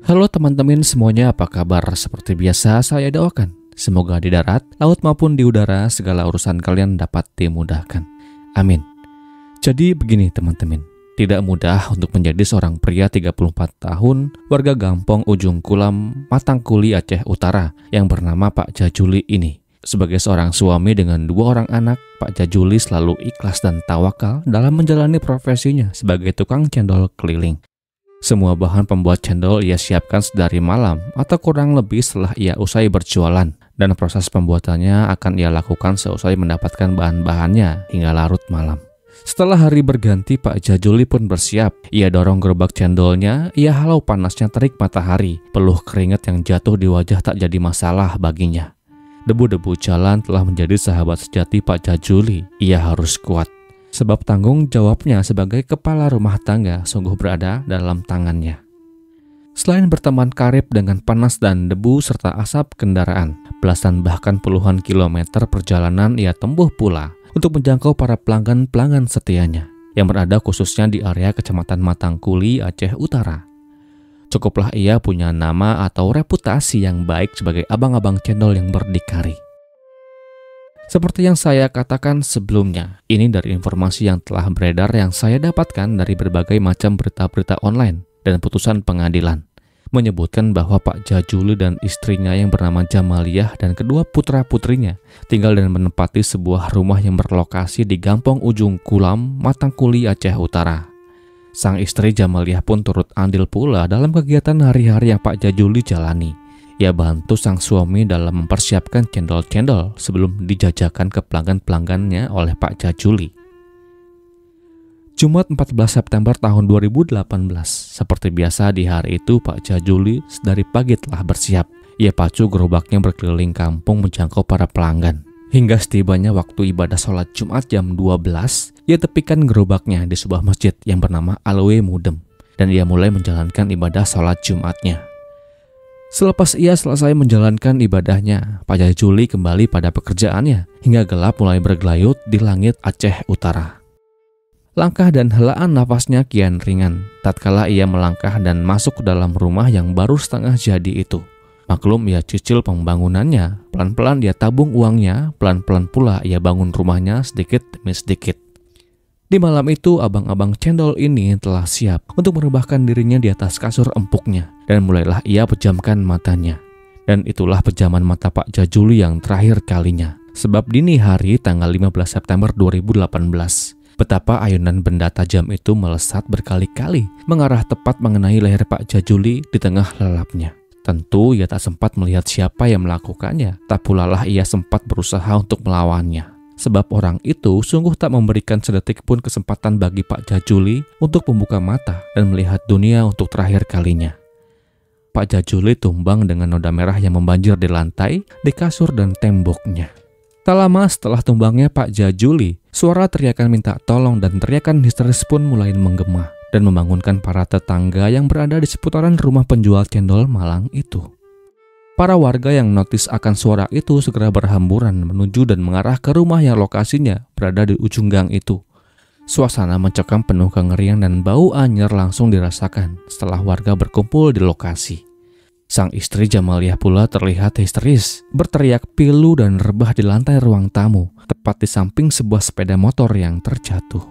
Halo teman-teman semuanya, apa kabar? Seperti biasa saya doakan, semoga di darat, laut maupun di udara segala urusan kalian dapat dimudahkan. Amin. Jadi begini teman-teman, tidak mudah untuk menjadi seorang pria 34 tahun, warga Gampong Ujung Kulam, Matangkuli, Aceh Utara yang bernama Pak Jajuli ini. Sebagai seorang suami dengan 2 orang anak, Pak Jajuli selalu ikhlas dan tawakal dalam menjalani profesinya sebagai tukang cendol keliling. Semua bahan pembuat cendol ia siapkan sedari malam atau kurang lebih setelah ia usai berjualan, dan proses pembuatannya akan ia lakukan seusai mendapatkan bahan-bahannya hingga larut malam. Setelah hari berganti, Pak Jajuli pun bersiap. Ia dorong gerobak cendolnya, ia halau panasnya terik matahari, peluh keringat yang jatuh di wajah tak jadi masalah baginya. Debu-debu jalan telah menjadi sahabat sejati Pak Jajuli. Ia harus kuat, sebab tanggung jawabnya sebagai kepala rumah tangga sungguh berada dalam tangannya. Selain berteman karib dengan panas dan debu serta asap kendaraan, belasan bahkan puluhan kilometer perjalanan ia tempuh pula untuk menjangkau para pelanggan-pelanggan setianya yang berada khususnya di area Kecamatan Matangkuli, Aceh Utara. Cukuplah ia punya nama atau reputasi yang baik sebagai abang-abang cendol yang berdikari. Seperti yang saya katakan sebelumnya, ini dari informasi yang telah beredar yang saya dapatkan dari berbagai macam berita-berita online dan putusan pengadilan, menyebutkan bahwa Pak Jajuli dan istrinya yang bernama Jamaliah dan kedua putra-putrinya tinggal dan menempati sebuah rumah yang berlokasi di Gampong Ujung Kulam, Matangkuli, Aceh Utara. Sang istri Jamaliah pun turut andil pula dalam kegiatan hari-hari yang Pak Jajuli jalani. Ia bantu sang suami dalam mempersiapkan cendol-cendol sebelum dijajakan ke pelanggan-pelanggannya oleh Pak Jajuli. Jumat 14 September tahun 2018, seperti biasa di hari itu Pak Jajuli sedari pagi telah bersiap. Ia pacu gerobaknya berkeliling kampung menjangkau para pelanggan. Hingga setibanya waktu ibadah sholat Jumat jam 12, ia tepikan gerobaknya di sebuah masjid yang bernama Alwe Mudem, dan ia mulai menjalankan ibadah sholat Jumatnya. Selepas ia selesai menjalankan ibadahnya, Pak Jajuli kembali pada pekerjaannya hingga gelap mulai bergelayut di langit Aceh Utara. Langkah dan helaan nafasnya kian ringan tatkala ia melangkah dan masuk ke dalam rumah yang baru setengah jadi itu. Maklum ia cicil pembangunannya, pelan-pelan dia tabung uangnya, pelan-pelan pula ia bangun rumahnya sedikit demi sedikit. Di malam itu, abang-abang cendol ini telah siap untuk merebahkan dirinya di atas kasur empuknya, dan mulailah ia pejamkan matanya. Dan itulah pejaman mata Pak Jajuli yang terakhir kalinya, sebab dini hari tanggal 15 September 2018, betapa ayunan benda tajam itu melesat berkali-kali mengarah tepat mengenai leher Pak Jajuli di tengah lelapnya. Tentu ia tak sempat melihat siapa yang melakukannya, tak pula lah ia sempat berusaha untuk melawannya. Sebab orang itu sungguh tak memberikan sedetik pun kesempatan bagi Pak Jajuli untuk membuka mata dan melihat dunia untuk terakhir kalinya. Pak Jajuli tumbang dengan noda merah yang membanjir di lantai, di kasur dan temboknya. Tak lama setelah tumbangnya Pak Jajuli, suara teriakan minta tolong dan teriakan histeris pun mulai menggema dan membangunkan para tetangga yang berada di seputaran rumah penjual cendol malang itu. Para warga yang notis akan suara itu segera berhamburan menuju dan mengarah ke rumah yang lokasinya berada di ujung gang itu. Suasana mencekam penuh kengerian dan bau anyir langsung dirasakan setelah warga berkumpul di lokasi. Sang istri Jamaliah pula terlihat histeris, berteriak pilu dan rebah di lantai ruang tamu, tepat di samping sebuah sepeda motor yang terjatuh.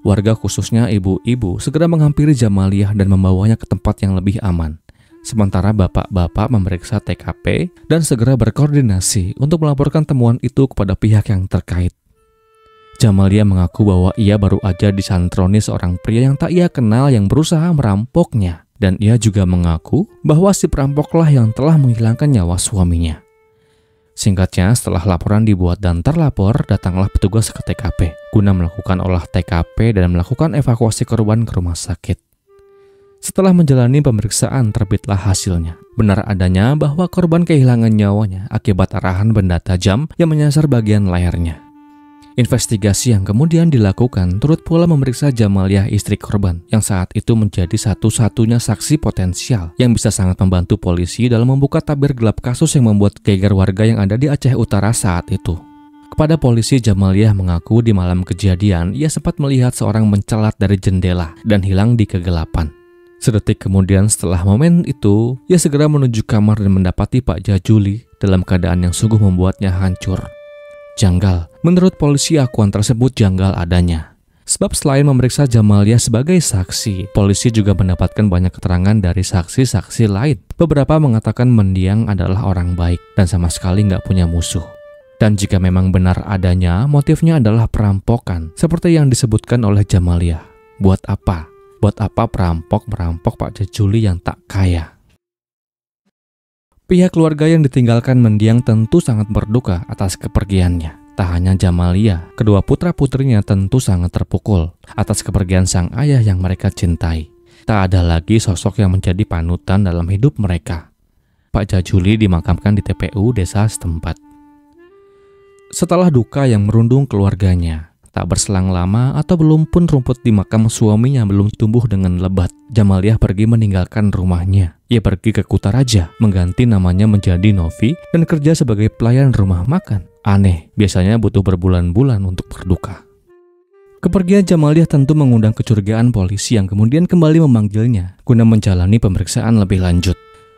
Warga khususnya ibu-ibu segera menghampiri Jamaliah dan membawanya ke tempat yang lebih aman. Sementara bapak-bapak memeriksa TKP dan segera berkoordinasi untuk melaporkan temuan itu kepada pihak yang terkait. Jamaliah mengaku bahwa ia baru aja disantroni seorang pria yang tak ia kenal yang berusaha merampoknya. Dan ia juga mengaku bahwa si perampoklah yang telah menghilangkan nyawa suaminya. Singkatnya, setelah laporan dibuat dan terlapor, datanglah petugas ke TKP guna melakukan olah TKP dan melakukan evakuasi korban ke rumah sakit. Setelah menjalani pemeriksaan, terbitlah hasilnya. Benar adanya bahwa korban kehilangan nyawanya akibat arahan benda tajam yang menyasar bagian lehernya. Investigasi yang kemudian dilakukan turut pula memeriksa Jamaliah istri korban yang saat itu menjadi satu-satunya saksi potensial yang bisa sangat membantu polisi dalam membuka tabir gelap kasus yang membuat geger warga yang ada di Aceh Utara saat itu. Kepada polisi, Jamaliah mengaku di malam kejadian ia sempat melihat seorang mencelat dari jendela dan hilang di kegelapan. Sedetik kemudian setelah momen itu, ia segera menuju kamar dan mendapati Pak Jajuli dalam keadaan yang sungguh membuatnya hancur. Janggal, menurut polisi akuan tersebut janggal adanya. Sebab selain memeriksa Jamalia sebagai saksi, polisi juga mendapatkan banyak keterangan dari saksi-saksi lain. Beberapa mengatakan mendiang adalah orang baik dan sama sekali nggak punya musuh. Dan jika memang benar adanya, motifnya adalah perampokan, seperti yang disebutkan oleh Jamalia. Buat apa? Buat apa perampok merampok Pak Jajuli yang tak kaya? Pihak keluarga yang ditinggalkan mendiang tentu sangat berduka atas kepergiannya. Tak hanya Jamalia, kedua putra-putrinya tentu sangat terpukul atas kepergian sang ayah yang mereka cintai. Tak ada lagi sosok yang menjadi panutan dalam hidup mereka. Pak Jajuli dimakamkan di TPU desa setempat. Setelah duka yang merundung keluarganya, tak berselang lama atau belum pun rumput di makam suaminya belum tumbuh dengan lebat, Jamaliah pergi meninggalkan rumahnya. Ia pergi ke Kutaraja, mengganti namanya menjadi Novi dan kerja sebagai pelayan rumah makan. Aneh, biasanya butuh berbulan-bulan untuk berduka. Kepergian Jamaliah tentu mengundang kecurigaan polisi yang kemudian kembali memanggilnya guna menjalani pemeriksaan lebih lanjut.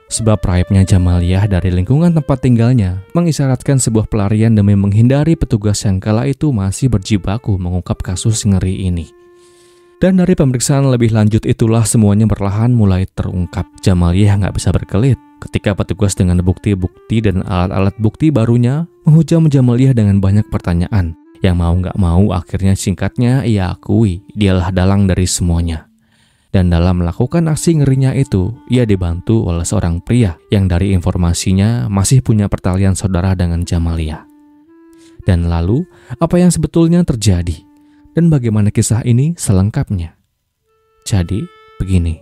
Sebab raibnya Jamaliah dari lingkungan tempat tinggalnya mengisyaratkan sebuah pelarian demi menghindari petugas yang kala itu masih berjibaku mengungkap kasus ngeri ini. Dan dari pemeriksaan lebih lanjut itulah semuanya perlahan mulai terungkap. Jamaliah nggak bisa berkelit ketika petugas dengan bukti-bukti dan alat-alat bukti barunya menghujam Jamaliah dengan banyak pertanyaan. Yang mau nggak mau akhirnya singkatnya ia akui dialah dalang dari semuanya. Dan dalam melakukan aksi ngerinya itu, ia dibantu oleh seorang pria yang dari informasinya masih punya pertalian saudara dengan Jamaliah. Dan lalu, apa yang sebetulnya terjadi? Dan bagaimana kisah ini selengkapnya? Jadi, begini.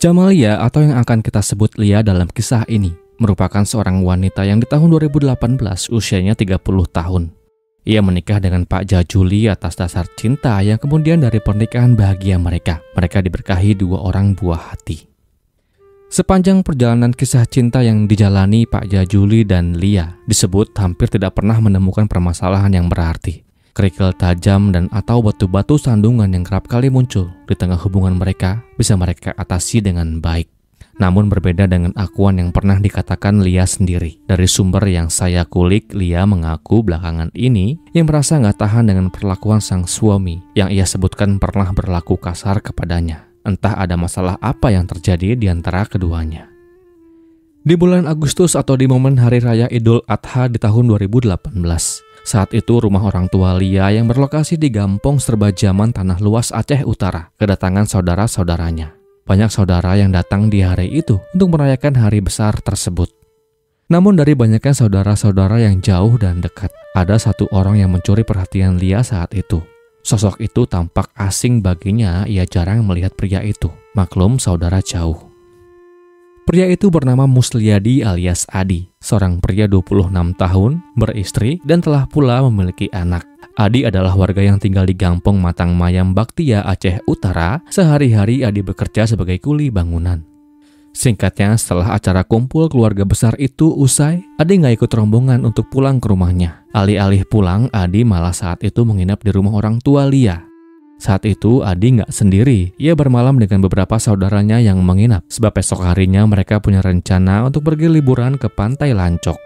Jamaliah atau yang akan kita sebut Lia dalam kisah ini merupakan seorang wanita yang di tahun 2018 usianya 30 tahun. Ia menikah dengan Pak Jajuli atas dasar cinta yang kemudian dari pernikahan bahagia mereka diberkahi dua orang buah hati. Sepanjang perjalanan kisah cinta yang dijalani Pak Jajuli dan Lia disebut hampir tidak pernah menemukan permasalahan yang berarti. Kerikil tajam dan atau batu-batu sandungan yang kerap kali muncul di tengah hubungan mereka bisa mereka atasi dengan baik. Namun berbeda dengan akuan yang pernah dikatakan Lia sendiri. Dari sumber yang saya kulik, Lia mengaku belakangan ini ia merasa nggak tahan dengan perlakuan sang suami yang ia sebutkan pernah berlaku kasar kepadanya. Entah ada masalah apa yang terjadi di antara keduanya. Di bulan Agustus atau di momen Hari Raya Idul Adha di tahun 2018, saat itu rumah orang tua Lia yang berlokasi di Gampong Serba Zaman Tanah Luas Aceh Utara kedatangan saudara-saudaranya. Banyak saudara yang datang di hari itu untuk merayakan hari besar tersebut. Namun dari banyaknya saudara-saudara yang jauh dan dekat, ada satu orang yang mencuri perhatian Lia saat itu. Sosok itu tampak asing baginya, ia jarang melihat pria itu. Maklum saudara jauh. Pria itu bernama Musliadi alias Adi, seorang pria 26 tahun, beristri dan telah pula memiliki anak. Adi adalah warga yang tinggal di Gampong Matang Mayam Baktia, Aceh Utara. Sehari-hari Adi bekerja sebagai kuli bangunan. Singkatnya, setelah acara kumpul keluarga besar itu usai, Adi nggak ikut rombongan untuk pulang ke rumahnya. Alih-alih pulang, Adi malah saat itu menginap di rumah orang tua Lia. Saat itu Adi nggak sendiri, ia bermalam dengan beberapa saudaranya yang menginap. Sebab esok harinya mereka punya rencana untuk pergi liburan ke Pantai Lancok.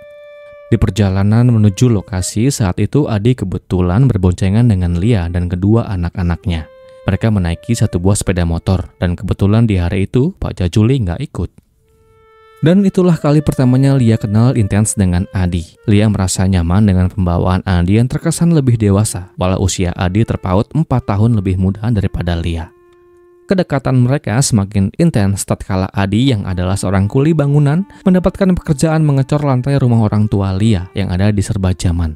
Di perjalanan menuju lokasi saat itu Adi kebetulan berboncengan dengan Lia dan kedua anak-anaknya. Mereka menaiki satu buah sepeda motor dan kebetulan di hari itu Pak Jajuli nggak ikut. Dan itulah kali pertamanya Lia kenal intens dengan Adi. Lia merasa nyaman dengan pembawaan Adi yang terkesan lebih dewasa, walau usia Adi terpaut 4 tahun lebih muda daripada Lia. Kedekatan mereka semakin intens tatkala Adi yang adalah seorang kuli bangunan mendapatkan pekerjaan mengecor lantai rumah orang tua Lia yang ada di Serba Zaman.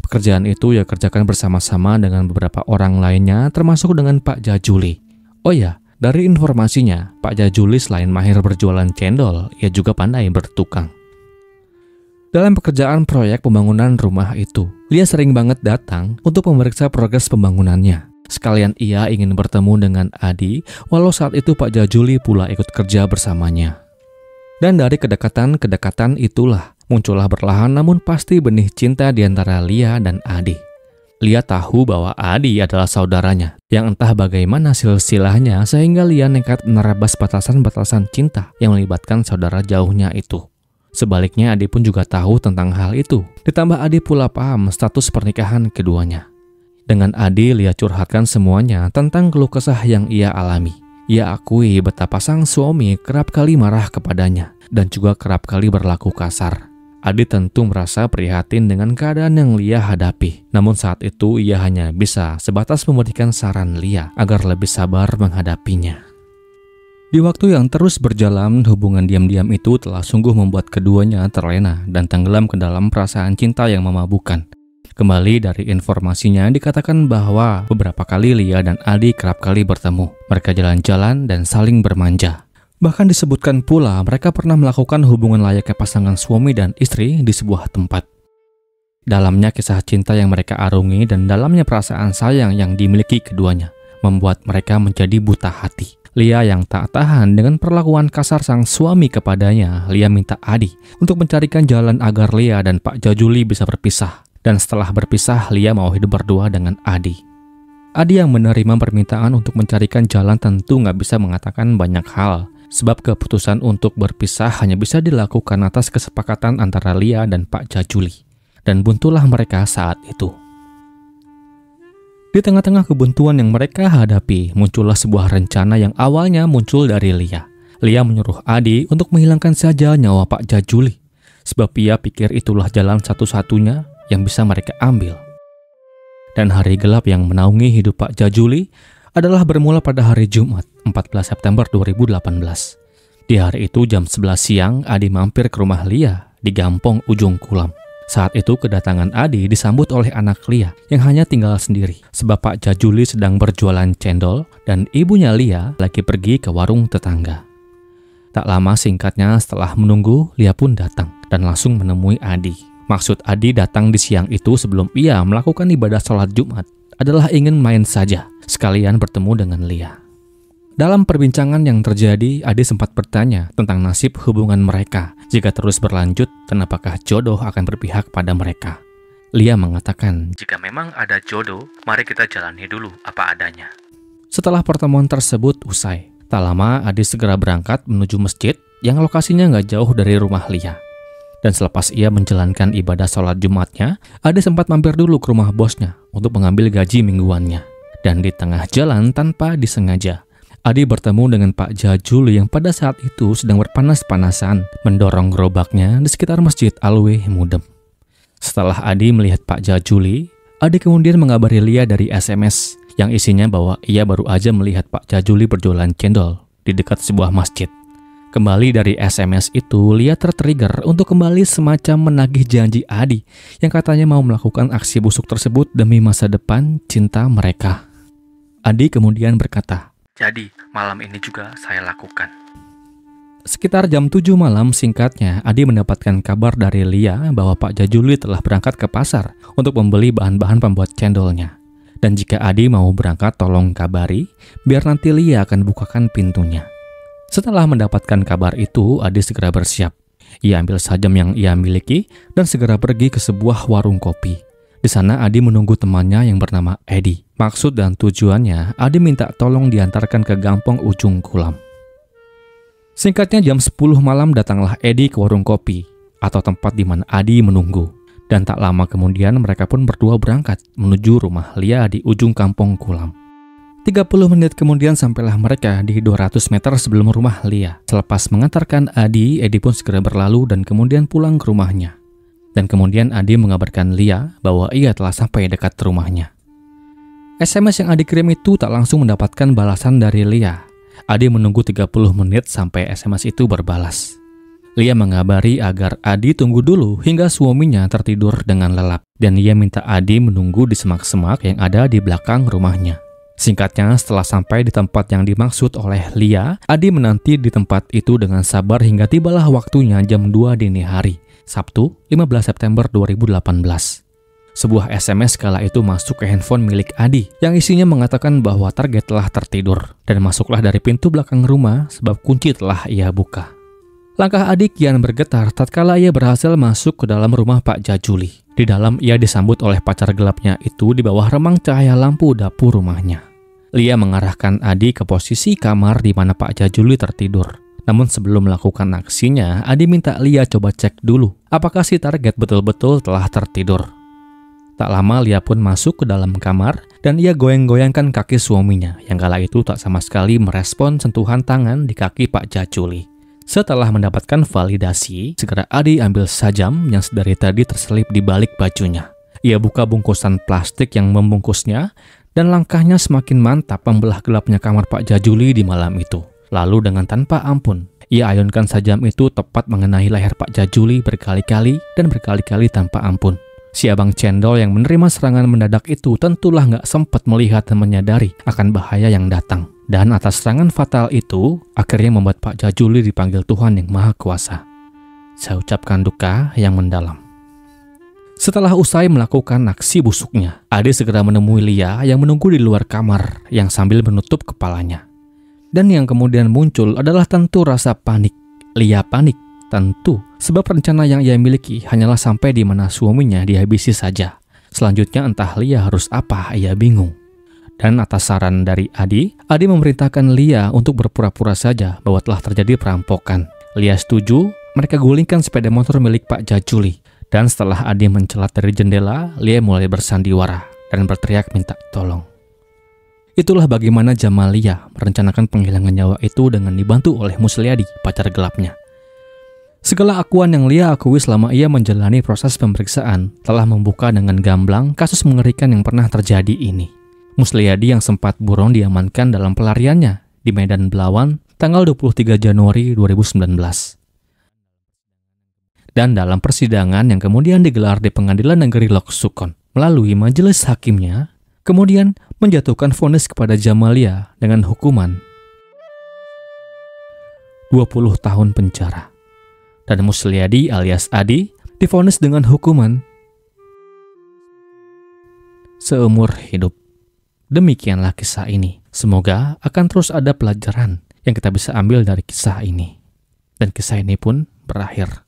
Pekerjaan itu ia kerjakan bersama-sama dengan beberapa orang lainnya termasuk dengan Pak Jajuli. Oh ya, dari informasinya, Pak Jajuli selain mahir berjualan cendol, ia juga pandai bertukang. Dalam pekerjaan proyek pembangunan rumah itu, Lia sering banget datang untuk memeriksa progres pembangunannya. Sekalian ia ingin bertemu dengan Adi, walau saat itu Pak Jajuli pula ikut kerja bersamanya. Dan dari kedekatan itulah muncullah perlahan namun pasti benih cinta di antara Lia dan Adi. Lia tahu bahwa Adi adalah saudaranya, Yang entah bagaimana silsilahnya sehingga Lia nekat menerabas batasan-batasan cinta yang melibatkan saudara jauhnya itu. Sebaliknya Adi pun juga tahu tentang hal itu. Ditambah Adi pula paham status pernikahan keduanya. Dengan Adi, Lia curhatkan semuanya tentang keluh kesah yang ia alami. Ia akui betapa sang suami kerap kali marah kepadanya dan juga kerap kali berlaku kasar. Adi tentu merasa prihatin dengan keadaan yang Lia hadapi. Namun saat itu ia hanya bisa sebatas memberikan saran Lia agar lebih sabar menghadapinya. Di waktu yang terus berjalan, hubungan diam-diam itu telah sungguh membuat keduanya terlena dan tenggelam ke dalam perasaan cinta yang memabukkan. Kembali dari informasinya dikatakan bahwa beberapa kali Lia dan Adi kerap kali bertemu. Mereka jalan-jalan dan saling bermanja. Bahkan disebutkan pula mereka pernah melakukan hubungan layaknya pasangan suami dan istri di sebuah tempat. Dalamnya kisah cinta yang mereka arungi dan dalamnya perasaan sayang yang dimiliki keduanya membuat mereka menjadi buta hati. Lia yang tak tahan dengan perlakuan kasar sang suami kepadanya, Lia minta Adi untuk mencarikan jalan agar Lia dan Pak Jajuli bisa berpisah. Dan setelah berpisah, Lia mau hidup berdua dengan Adi. Adi yang menerima permintaan untuk mencarikan jalan tentu nggak bisa mengatakan banyak hal. Sebab keputusan untuk berpisah hanya bisa dilakukan atas kesepakatan antara Lia dan Pak Jajuli. Dan buntulah mereka saat itu. Di tengah-tengah kebuntuan yang mereka hadapi, muncullah sebuah rencana yang awalnya muncul dari Lia. Lia menyuruh Adi untuk menghilangkan saja nyawa Pak Jajuli. Sebab ia pikir itulah jalan satu-satunya yang bisa mereka ambil. Dan hari gelap yang menaungi hidup Pak Jajuli adalah bermula pada hari Jumat, 14 September 2018. Di hari itu jam 11 siang, Adi mampir ke rumah Lia di Gampong Ujung Kulam. Saat itu kedatangan Adi disambut oleh anak Lia yang hanya tinggal sendiri. Sebab Pak Jajuli sedang berjualan cendol dan ibunya Lia lagi pergi ke warung tetangga. Tak lama singkatnya setelah menunggu, Lia pun datang dan langsung menemui Adi. Maksud Adi datang di siang itu sebelum ia melakukan ibadah sholat Jumat adalah ingin main saja, sekalian bertemu dengan Lia. Dalam perbincangan yang terjadi, Adi sempat bertanya tentang nasib hubungan mereka jika terus berlanjut dan apakah jodoh akan berpihak pada mereka. Lia mengatakan, "Jika memang ada jodoh, mari kita jalani dulu apa adanya." Setelah pertemuan tersebut usai, tak lama Adi segera berangkat menuju masjid yang lokasinya nggak jauh dari rumah Lia. Dan selepas ia menjalankan ibadah sholat Jumatnya, Adi sempat mampir dulu ke rumah bosnya untuk mengambil gaji mingguannya. Dan di tengah jalan tanpa disengaja, Adi bertemu dengan Pak Jajuli yang pada saat itu sedang berpanas-panasan mendorong gerobaknya di sekitar Masjid Alwe Mudem. Setelah Adi melihat Pak Jajuli, Adi kemudian mengabari Lia dari SMS yang isinya bahwa ia baru aja melihat Pak Jajuli berjualan cendol di dekat sebuah masjid. Kembali dari SMS itu, Lia tertrigger untuk kembali semacam menagih janji Adi yang katanya mau melakukan aksi busuk tersebut demi masa depan cinta mereka. Adi kemudian berkata, "Jadi, malam ini juga saya lakukan." Sekitar jam 7 malam singkatnya, Adi mendapatkan kabar dari Lia bahwa Pak Jajuli telah berangkat ke pasar untuk membeli bahan-bahan pembuat cendolnya. Dan jika Adi mau berangkat tolong kabari, biar nanti Lia akan bukakan pintunya. Setelah mendapatkan kabar itu, Adi segera bersiap. Ia ambil sajam yang ia miliki dan segera pergi ke sebuah warung kopi. Di sana Adi menunggu temannya yang bernama Edi. Maksud dan tujuannya, Adi minta tolong diantarkan ke Gampong Ujung Kulam. Singkatnya jam 10 malam datanglah Edi ke warung kopi atau tempat di mana Adi menunggu. Dan tak lama kemudian mereka pun berdua berangkat menuju rumah Lia di ujung Kampung Kulam. 30 menit kemudian sampailah mereka di 200 meter sebelum rumah Lia. Selepas mengantarkan Adi, Edi pun segera berlalu dan kemudian pulang ke rumahnya. Dan kemudian Adi mengabarkan Lia bahwa ia telah sampai dekat rumahnya. SMS yang Adi kirim itu tak langsung mendapatkan balasan dari Lia. Adi menunggu 30 menit sampai SMS itu berbalas. Lia mengabari agar Adi tunggu dulu hingga suaminya tertidur dengan lelap. Dan ia minta Adi menunggu di semak-semak yang ada di belakang rumahnya. Singkatnya, setelah sampai di tempat yang dimaksud oleh Lia, Adi menanti di tempat itu dengan sabar hingga tibalah waktunya jam 2 dini hari, Sabtu 15 September 2018. Sebuah SMS kala itu masuk ke handphone milik Adi yang isinya mengatakan bahwa target telah tertidur dan masuklah dari pintu belakang rumah sebab kunci telah ia buka. Langkah Adi kian bergetar tatkala ia berhasil masuk ke dalam rumah Pak Jajuli. Di dalam ia disambut oleh pacar gelapnya itu di bawah remang cahaya lampu dapur rumahnya. Lia mengarahkan Adi ke posisi kamar di mana Pak Jajuli tertidur. Namun sebelum melakukan aksinya, Adi minta Lia coba cek dulu apakah si target betul-betul telah tertidur. Tak lama Lia pun masuk ke dalam kamar dan ia goyang-goyangkan kaki suaminya yang kala itu tak sama sekali merespon sentuhan tangan di kaki Pak Jajuli. Setelah mendapatkan validasi, segera Adi ambil sajam yang sedari tadi terselip di balik bajunya. Ia buka bungkusan plastik yang membungkusnya dan langkahnya semakin mantap membelah gelapnya kamar Pak Jajuli di malam itu. Lalu dengan tanpa ampun, ia ayunkan sajam itu tepat mengenai leher Pak Jajuli berkali-kali dan berkali-kali tanpa ampun. Si abang cendol yang menerima serangan mendadak itu tentulah nggak sempat melihat dan menyadari akan bahaya yang datang. Dan atas serangan fatal itu, akhirnya membuat Pak Jajuli dipanggil Tuhan yang Maha Kuasa. Saya ucapkan duka yang mendalam. Setelah usai melakukan aksi busuknya, Adi segera menemui Lia yang menunggu di luar kamar yang sambil menutup kepalanya. Dan yang kemudian muncul adalah tentu rasa panik. Lia panik. Tentu, sebab rencana yang ia miliki hanyalah sampai di mana suaminya dihabisi saja. Selanjutnya entah Lia harus apa, ia bingung. Dan atas saran dari Adi memerintahkan Lia untuk berpura-pura saja bahwa telah terjadi perampokan. Lia setuju, mereka gulingkan sepeda motor milik Pak Jajuli. Dan setelah Adi mencelat dari jendela, Lia mulai bersandiwara dan berteriak minta tolong. Itulah bagaimana Jamalia merencanakan penghilangan nyawa itu dengan dibantu oleh Musliadi, pacar gelapnya. Segala akuan yang Lia akui selama ia menjalani proses pemeriksaan telah membuka dengan gamblang kasus mengerikan yang pernah terjadi ini. Musliadi yang sempat buron diamankan dalam pelariannya di Medan Belawan tanggal 23 Januari 2019. Dan dalam persidangan yang kemudian digelar di Pengadilan Negeri Lok Sukon melalui majelis hakimnya, kemudian menjatuhkan vonis kepada Jamalia dengan hukuman 20 tahun penjara. Dan Musliadi alias Adi divonis dengan hukuman seumur hidup. Demikianlah kisah ini. Semoga akan terus ada pelajaran yang kita bisa ambil dari kisah ini. Dan kisah ini pun berakhir.